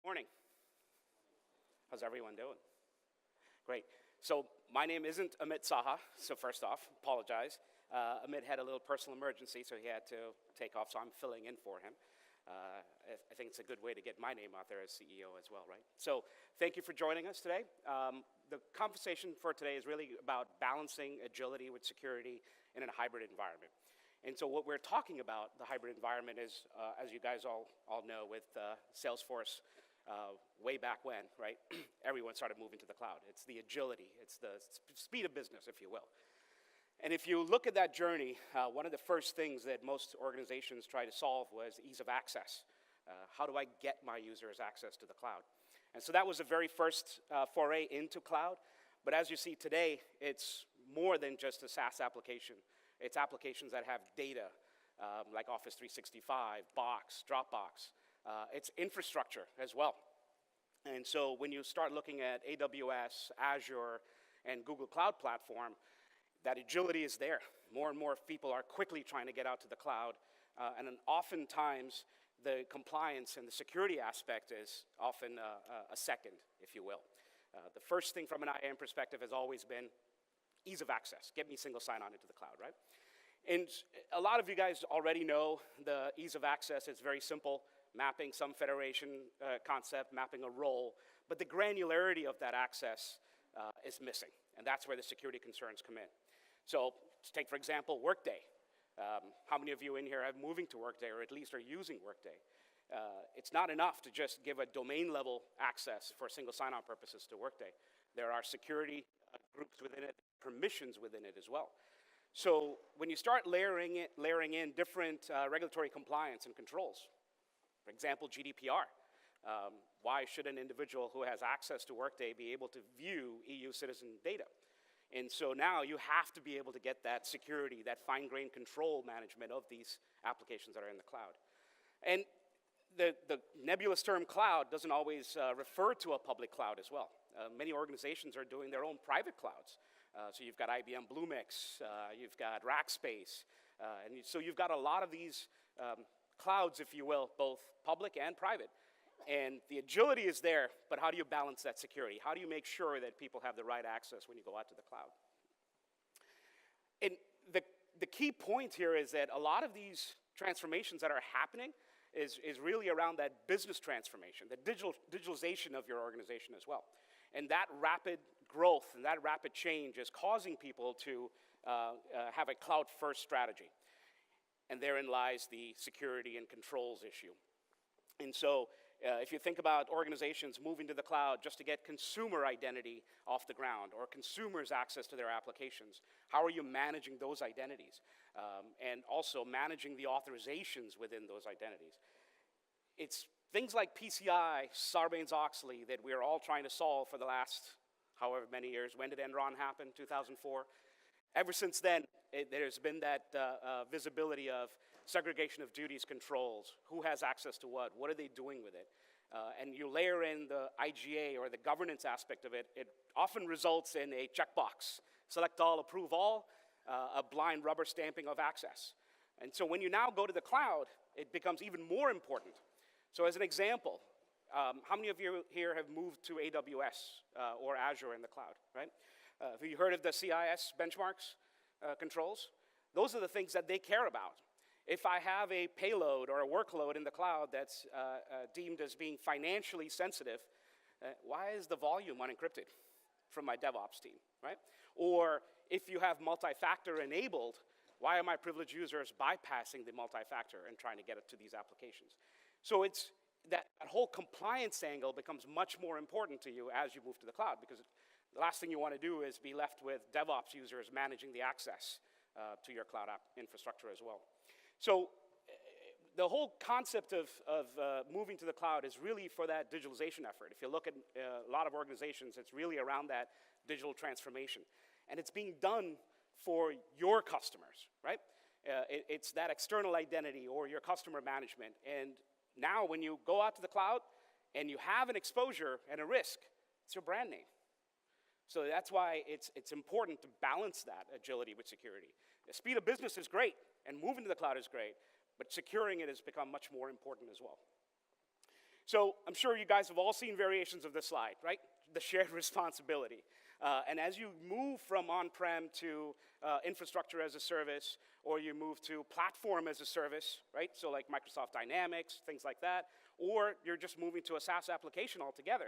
Morning. How's everyone doing? Great. So my name isn't Amit Saha, so first off, apologize. Amit had a little personal emergency, so he had to take off, so I'm filling in for him. I think it's a good way to get my name out there as CEO as well, right? So thank you for joining us today. The conversation for today is really about balancing agility with security in a hybrid environment. And so what we're talking about, the hybrid environment, is, as you guys all know, with Salesforce, way back when, right, everyone started moving to the cloud. It's the agility, it's the speed of business, if you will. And if you look at that journey, one of the first things that most organizations try to solve was ease of access. How do I get my users access to the cloud? And so that was the very first foray into cloud. But as you see today, it's more than just a SaaS application. It's applications that have data, like Office 365, Box, Dropbox. It's infrastructure as well. And so when you start looking at AWS, Azure, and Google Cloud Platform, that agility is there. More and more people are quickly trying to get out to the cloud. And then oftentimes, the compliance and the security aspect is often a second, if you will. The first thing from an IAM perspective has always been ease of access. Get me single sign-on into the cloud, right? And a lot of you guys already know the ease of access. It's very simple. Mapping some federation concept, mapping a role, but the granularity of that access is missing, and that's where the security concerns come in. So, let's take, for example, Workday. How many of you in here are moving to Workday, or at least are using Workday? It's not enough to just give a domain-level access for single sign-on purposes to Workday. There are security groups within it, permissions within it as well. So, when you start layering in different regulatory compliance and controls, for example, GDPR. Why should an individual who has access to Workday be able to view EU citizen data? And so now you have to be able to get that security, that fine-grained control management of these applications that are in the cloud. And the nebulous term cloud doesn't always refer to a public cloud as well. Many organizations are doing their own private clouds. So you've got IBM Bluemix, you've got Rackspace, and so you've got a lot of these clouds, if you will, both public and private. And the agility is there, but how do you balance that security? How do you make sure that people have the right access when you go out to the cloud? And the key point here is that a lot of these transformations that are happening is really around that business transformation, the digitalization of your organization as well. And that rapid growth and that rapid change is causing people to have a cloud-first strategy. And therein lies the security and controls issue. And so if you think about organizations moving to the cloud just to get consumer identity off the ground or consumers access to their applications, how are you managing those identities? And also managing the authorizations within those identities. It's things like PCI, Sarbanes-Oxley that we're all trying to solve for the last however many years. When did Enron happen? 2004? Ever since then, there's been that visibility of segregation of duties controls. Who has access to what? What are they doing with it? And you layer in the IGA or the governance aspect of it, it often results in a checkbox. Select all, approve all, a blind rubber stamping of access. And so when you now go to the cloud, it becomes even more important. So as an example, how many of you here have moved to AWS or Azure in the cloud, right? Have you heard of the CIS benchmarks controls? Those are the things that they care about. If I have a payload or a workload in the cloud that's deemed as being financially sensitive, why is the volume unencrypted from my DevOps team, right? Or if you have multi-factor enabled, why are my privileged users bypassing the multi-factor and trying to get it to these applications? So it's that whole compliance angle becomes much more important to you as you move to the cloud, because the last thing you want to do is be left with DevOps users managing the access to your cloud app infrastructure as well. So the whole concept of moving to the cloud is really for that digitalization effort. If you look at a lot of organizations, it's really around that digital transformation. And it's being done for your customers, right? It's that external identity or your customer management. And now when you go out to the cloud and you have an exposure and a risk, it's your brand name. So that's why it's important to balance that agility with security. The speed of business is great, and moving to the cloud is great, but securing it has become much more important as well. So I'm sure you guys have all seen variations of this slide, right? The shared responsibility. And as you move from on-prem to infrastructure as a service, or you move to platform as a service, right? So like Microsoft Dynamics, things like that, or you're just moving to a SaaS application altogether.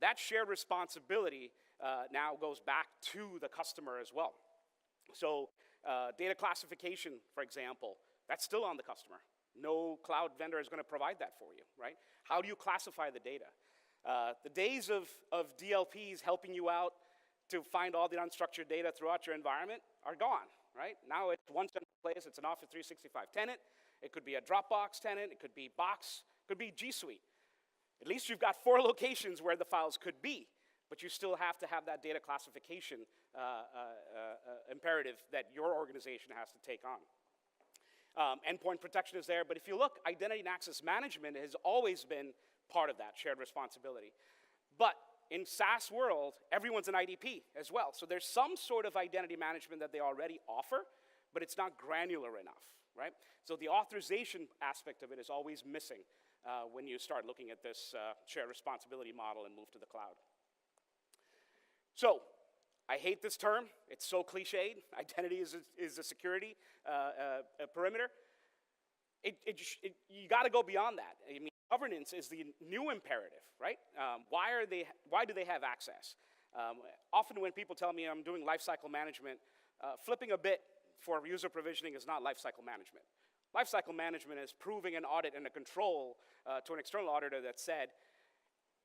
That shared responsibility now goes back to the customer as well. So data classification, for example, that's still on the customer. No cloud vendor is going to provide that for you, right? How do you classify the data? The days of DLPs helping you out to find all the unstructured data throughout your environment are gone, right? Now it's one central place. It's an Office 365 tenant. It could be a Dropbox tenant. It could be Box. It could be G Suite. At least you've got 4 locations where the files could be, but you still have to have that data classification imperative that your organization has to take on. Endpoint protection is there, but if you look, identity and access management has always been part of that shared responsibility. But in SaaS world, everyone's an IDP as well. So there's some sort of identity management that they already offer, but it's not granular enough, right? So the authorization aspect of it is always missing when you start looking at this shared responsibility model and move to the cloud. So I hate this term. It's so cliched. Identity is a security perimeter. You got to go beyond that. I mean, governance is the new imperative, right? Why do they have access? Often when people tell me I'm doing lifecycle management, flipping a bit for user provisioning is not lifecycle management. Lifecycle management is proving an audit and a control to an external auditor that said,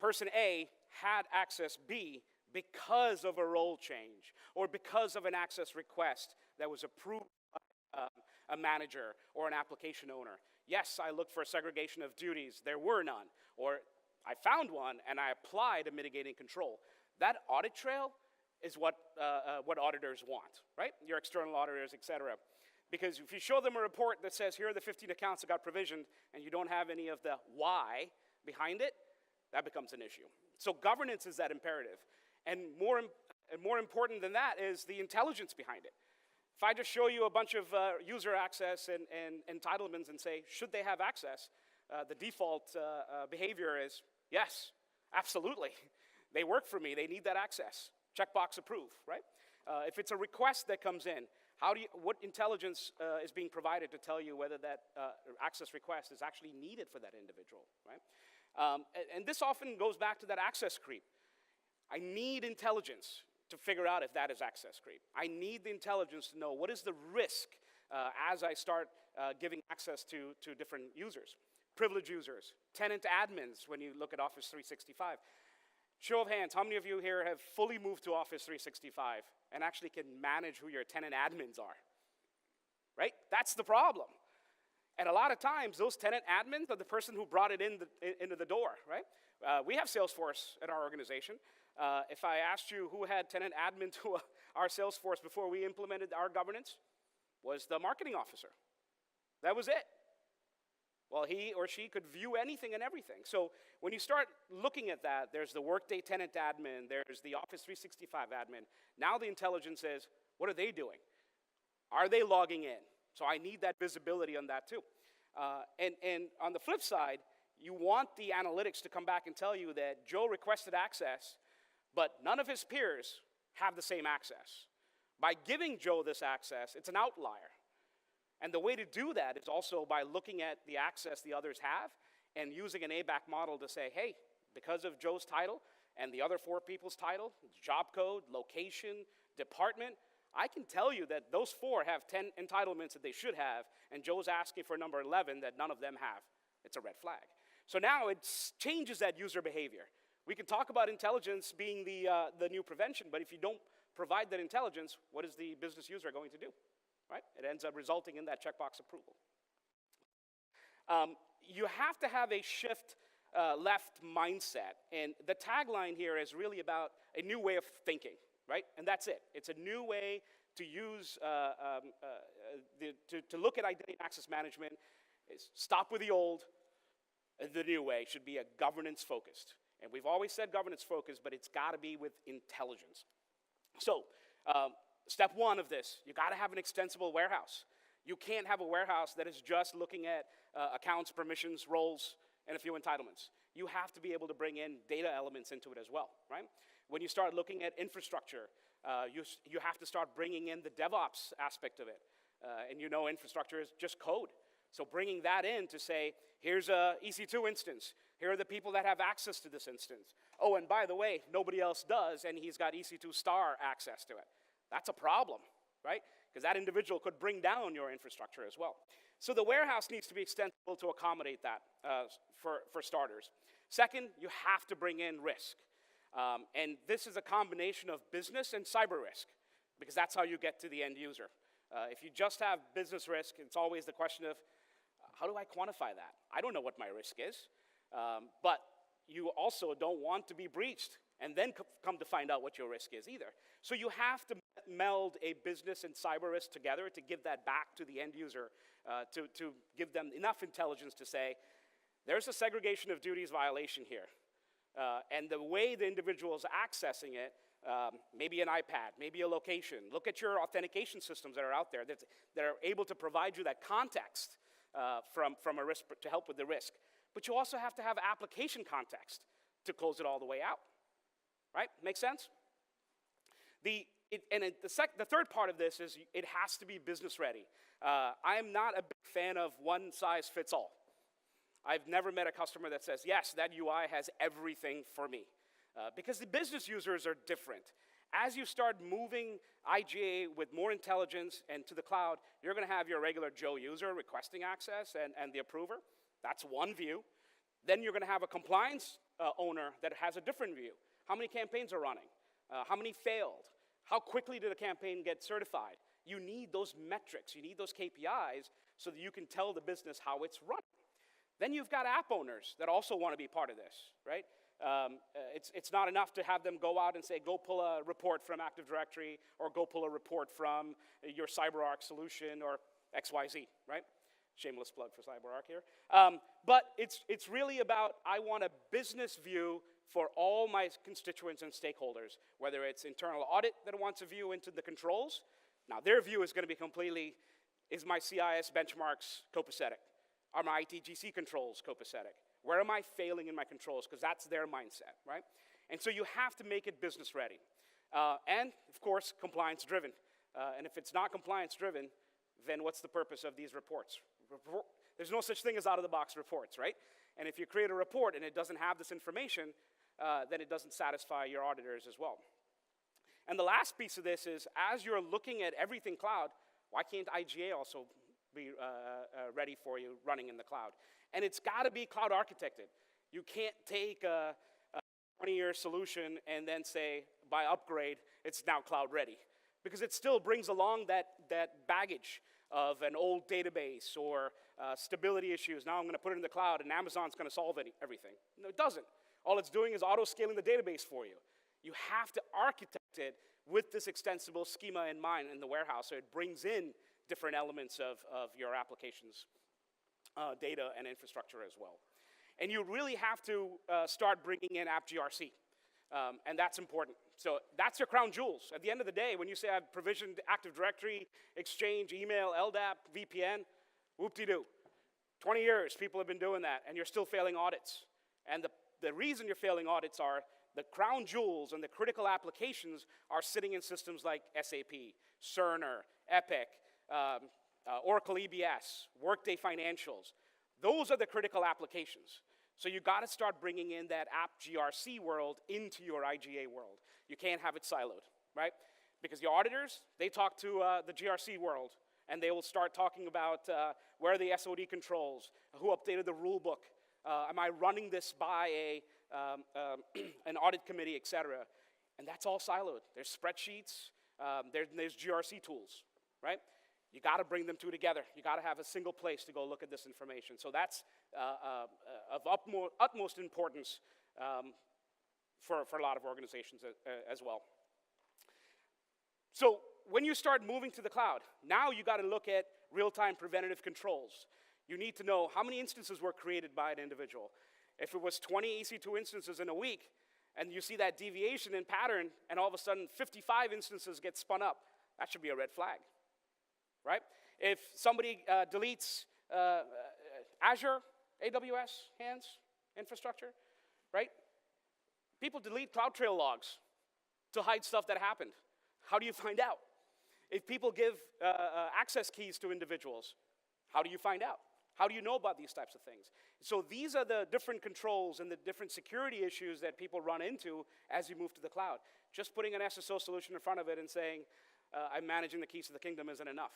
person A had access B because of a role change or because of an access request that was approved by a manager or an application owner. Yes, I looked for a segregation of duties. There were none. Or I found one, and I applied a mitigating control. That audit trail is what auditors want, right? Your external auditors, et cetera. Because if you show them a report that says, here are the 15 accounts that got provisioned, and you don't have any of the why behind it, that becomes an issue. So governance is that imperative. And more important than that is the intelligence behind it. If I just show you a bunch of user access and entitlements and say, should they have access, the default behavior is, yes, absolutely. They work for me. They need that access. Checkbox approve, right? If it's a request that comes in, what intelligence is being provided to tell you whether that access request is actually needed for that individual, right? And this often goes back to that access creep. I need intelligence to figure out if that is access creep. I need the intelligence to know what is the risk as I start giving access to different users. Privileged users, tenant admins when you look at Office 365. Show of hands, how many of you here have fully moved to Office 365 and actually can manage who your tenant admins are? Right? That's the problem. And a lot of times, those tenant admins are the person who brought it into the door, right? We have Salesforce at our organization. If I asked you who had tenant admin to our Salesforce before we implemented our governance, was the marketing officer. That was it. Well, he or she could view anything and everything. So when you start looking at that, there's the Workday tenant admin, there's the Office 365 admin. Now the intelligence is, what are they doing? Are they logging in? So I need that visibility on that too. And on the flip side, you want the analytics to come back and tell you that Joe requested access, but none of his peers have the same access. By giving Joe this access, it's an outlier. And the way to do that is also by looking at the access the others have and using an ABAC model to say, hey, because of Joe's title and the other 4 people's title, job code, location, department, I can tell you that those 4 have 10 entitlements that they should have, and Joe's asking for number 11 that none of them have. It's a red flag. So now it changes that user behavior. We can talk about intelligence being the new prevention, but if you don't provide that intelligence, what is the business user going to do? Right? It ends up resulting in that checkbox approval. You have to have a shift left mindset, and the tagline here is really about a new way of thinking, right? And that's it. It's a new way to use, to look at identity and access management. Stop with the old. The new way should be a governance focused. And we've always said governance focused, but it's got to be with intelligence. So, step 1 of this, you got to have an extensible warehouse. You can't have a warehouse that is just looking at accounts, permissions, roles, and a few entitlements. you have to be able to bring in data elements into it as well, right? When you start looking at infrastructure, you have to start bringing in the DevOps aspect of it. And you know infrastructure is just code. So bringing that in to say, here's a EC2 instance. Here are the people that have access to this instance. Oh, and by the way, nobody else does, and he's got EC2 star access to it. That's a problem, right? Because that individual could bring down your infrastructure as well. So the warehouse needs to be extensible to accommodate that for starters. Second, you have to bring in risk. And this is a combination of business and cyber risk, because that's how you get to the end user. If you just have business risk, it's always the question of, how do I quantify that? I don't know what my risk is. But you also don't want to be breached and then come to find out what your risk is either. So you have to meld a business and cyber risk together to give that back to the end user, to give them enough intelligence to say, there's a segregation of duties violation here. And the way the individual is accessing it, maybe an iPad, maybe a location. Look at your authentication systems that are out there that are able to provide you that context from a risk to help with the risk. But you also have to have application context to close it all the way out, right? Make sense? The third part of this is it has to be business ready. I am not a big fan of one size fits all. I've never met a customer that says, yes, that UI has everything for me. Because the business users are different. As you start moving IGA with more intelligence and to the cloud, you're going to have your regular Joe user requesting access and the approver. That's one view. Then you're going to have a compliance owner that has a different view. How many campaigns are running? How many failed? How quickly did a campaign get certified? You need those metrics. You need those KPIs so that you can tell the business how it's running. Then you've got app owners that also want to be part of this, right? It's not enough to have them go out and say, go pull a report from Active Directory or go pull a report from your CyberArk solution or XYZ, right? Shameless plug for CyberArk here. But it's really about, I want a business view for all my constituents and stakeholders, whether it's internal audit that wants a view into the controls. Now, their view is going to be completely, is my CIS benchmarks copacetic? Are my ITGC controls copacetic? Where am I failing in my controls? Because that's their mindset, right? And so you have to make it business ready. And, of course, compliance driven. And if it's not compliance driven, then what's the purpose of these reports? There's no such thing as out-of-the-box reports, right? And if you create a report and it doesn't have this information, then it doesn't satisfy your auditors as well. And the last piece of this is, as you're looking at everything cloud, why can't IGA also be ready for you running in the cloud? And it's got to be cloud architected. You can't take a 20-year solution and then say, by upgrade, it's now cloud ready. Because it still brings along that baggage of an old database or stability issues. Now I'm going to put it in the cloud and Amazon's going to solve everything. No, it doesn't. All it's doing is auto-scaling the database for you. You have to architect it with this extensible schema in mind in the warehouse, so it brings in different elements of your application's data and infrastructure as well. And you really have to start bringing in app GRC, and that's important. So that's your crown jewels. At the end of the day, when you say I've provisioned Active Directory, Exchange, email, LDAP, VPN, whoop-de-doo. 20 years people have been doing that, and you're still failing audits. And the reason you're failing audits are the crown jewels and the critical applications are sitting in systems like SAP, Cerner, Epic, Oracle EBS, Workday Financials. Those are the critical applications. So you got to start bringing in that app GRC world into your IGA world. You can't have it siloed, right? Because the auditors, they talk to the GRC world, and they will start talking about where are the SOD controls, who updated the rule book, am I running this by an audit committee, et cetera. And that's all siloed. There's spreadsheets, there's GRC tools, right? You got to bring them two together. You got to have a single place to go look at this information. So that's of utmost importance for a lot of organizations as well. So when you start moving to the cloud, now you got to look at real-time preventative controls. You need to know how many instances were created by an individual. If it was 20 EC2 instances in a week, and you see that deviation in pattern, and all of a sudden 55 instances get spun up, that should be a red flag, right? If somebody deletes Azure, AWS, hands, infrastructure, right? People delete CloudTrail logs to hide stuff that happened. How do you find out? If people give access keys to individuals, how do you find out? How do you know about these types of things? So these are the different controls and the different security issues that people run into as you move to the cloud. Just putting an SSO solution in front of it and saying, I'm managing the keys to the kingdom isn't enough,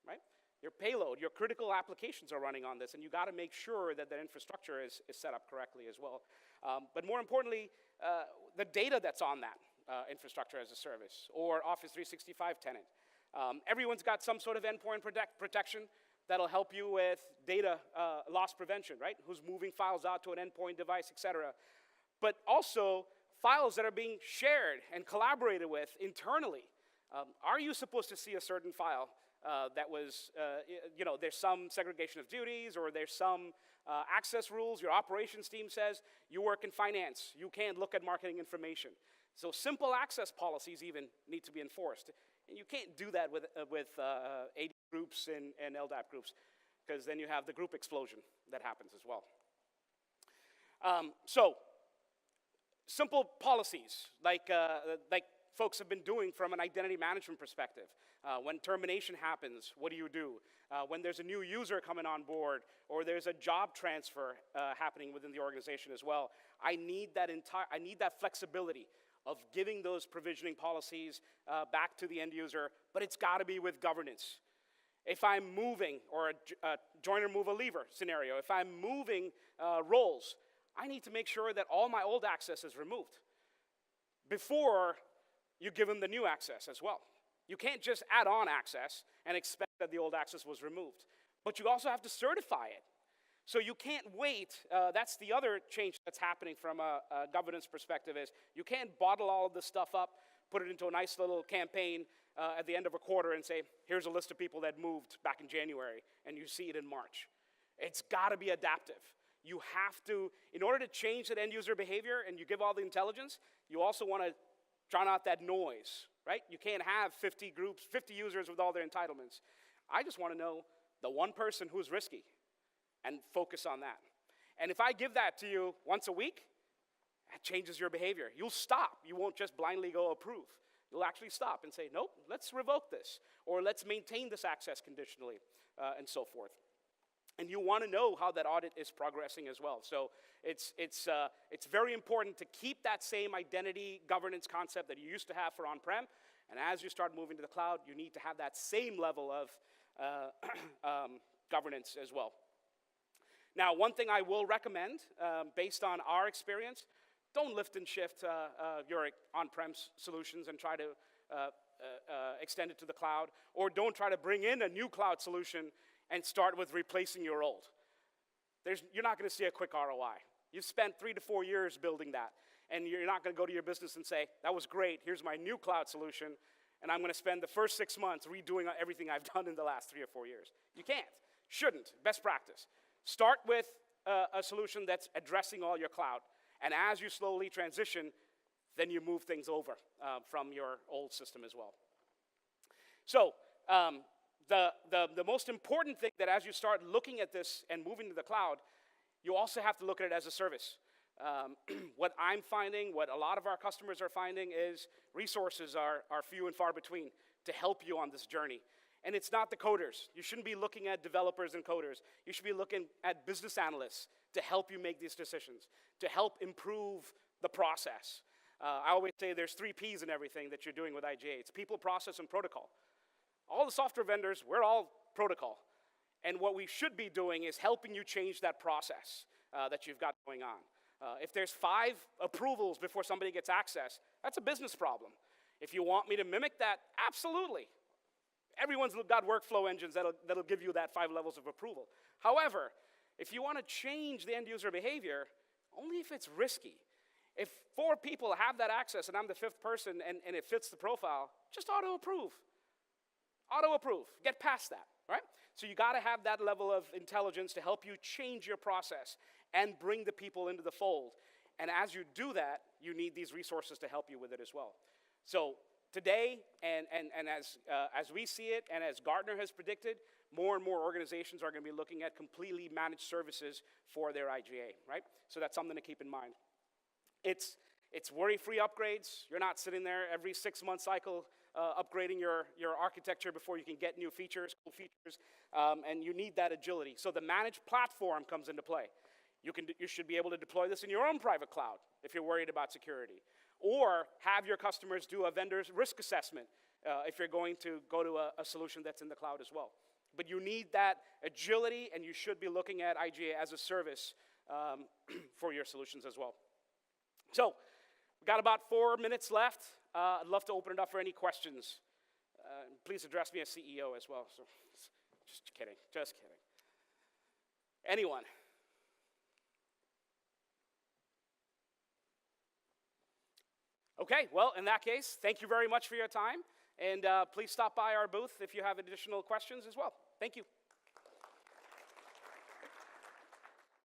right? Your payload, your critical applications are running on this, and you got to make sure that the infrastructure is set up correctly as well. But more importantly, the data that's on that infrastructure as a service or Office 365 tenant. Everyone's got some sort of endpoint protection that'll help you with data loss prevention, right? Who's moving files out to an endpoint device, et cetera. But also files that are being shared and collaborated with internally. Are you supposed to see a certain file that was, there's some segregation of duties or there's some access rules. Your operations team says you work in finance. You can't look at marketing information. So simple access policies even need to be enforced. And you can't do that with AD groups and LDAP groups, because then you have the group explosion that happens as well. So simple policies, like folks have been doing from an identity management perspective. When termination happens, what do you do? When there's a new user coming on board, or there's a job transfer happening within the organization as well, I need that flexibility of giving those provisioning policies back to the end user, but it's got to be with governance. If I'm moving, or a joiner move a lever scenario, if I'm moving roles, I need to make sure that all my old access is removed before you give them the new access as well. You can't just add on access and expect that the old access was removed, but you also have to certify it. So you can't wait. That's the other change that's happening from a governance perspective is you can't bottle all of this stuff up, put it into a nice little campaign at the end of a quarter and say, here's a list of people that moved back in January, and you see it in March. It's got to be adaptive. You have to, in order to change that end user behavior and you give all the intelligence, you also want to drown out that noise, right? You can't have 50 groups, 50 users with all their entitlements. I just want to know the one person who's risky and focus on that. And if I give that to you once a week, that changes your behavior. You'll stop. You won't just blindly go approve. You'll actually stop and say, nope, let's revoke this, or let's maintain this access conditionally, and so forth. And you want to know how that audit is progressing as well. So it's very important to keep that same identity governance concept that you used to have for on-prem. And as you start moving to the cloud, you need to have that same level of governance as well. Now, one thing I will recommend, based on our experience, don't lift and shift your on-prem solutions and try to extend it to the cloud, or don't try to bring in a new cloud solution and start with replacing your old. You're not going to see a quick ROI. You've spent 3 to 4 years building that, and you're not going to go to your business and say, that was great, here's my new cloud solution, and I'm going to spend the first 6 months redoing everything I've done in the last 3 or 4 years. You can't. Shouldn't. Best practice. Start with a solution that's addressing all your cloud, and as you slowly transition, then you move things over from your old system as well. So, the most important thing that as you start looking at this and moving to the cloud, you also have to look at it as a service. What I'm finding, what a lot of our customers are finding is resources are few and far between to help you on this journey. And it's not the coders. You shouldn't be looking at developers and coders. You should be looking at business analysts to help you make these decisions, to help improve the process. I always say there's 3 Ps in everything that you're doing with IGA. It's people, process, and protocol. All the software vendors, we're all protocol. And what we should be doing is helping you change that process that you've got going on. If there's 5 approvals before somebody gets access, that's a business problem. If you want me to mimic that, absolutely. Everyone's got workflow engines that'll give you that 5 levels of approval. However, if you want to change the end user behavior, only if it's risky. If 4 people have that access and I'm the 5th person and it fits the profile, just auto-approve. Auto-approve. Get past that, right? So you got to have that level of intelligence to help you change your process and bring the people into the fold. And as you do that, you need these resources to help you with it as well. So today, and as we see it, and as Gartner has predicted, more and more organizations are going to be looking at completely managed services for their IGA, right? So that's something to keep in mind. It's worry-free upgrades. You're not sitting there every 6-month cycle upgrading your architecture before you can get new features, cool features, and you need that agility. So the managed platform comes into play. You should be able to deploy this in your own private cloud if you're worried about security. Or have your customers do a vendor's risk assessment if you're going to go to a solution that's in the cloud as well. But you need that agility, and you should be looking at IGA as a service for your solutions as well. So we've got about 4 minutes left. I'd love to open it up for any questions. Please address me as CEO as well. So, just kidding, just kidding. Anyone? Okay, well, in that case, thank you very much for your time. And please stop by our booth if you have additional questions as well. Thank you.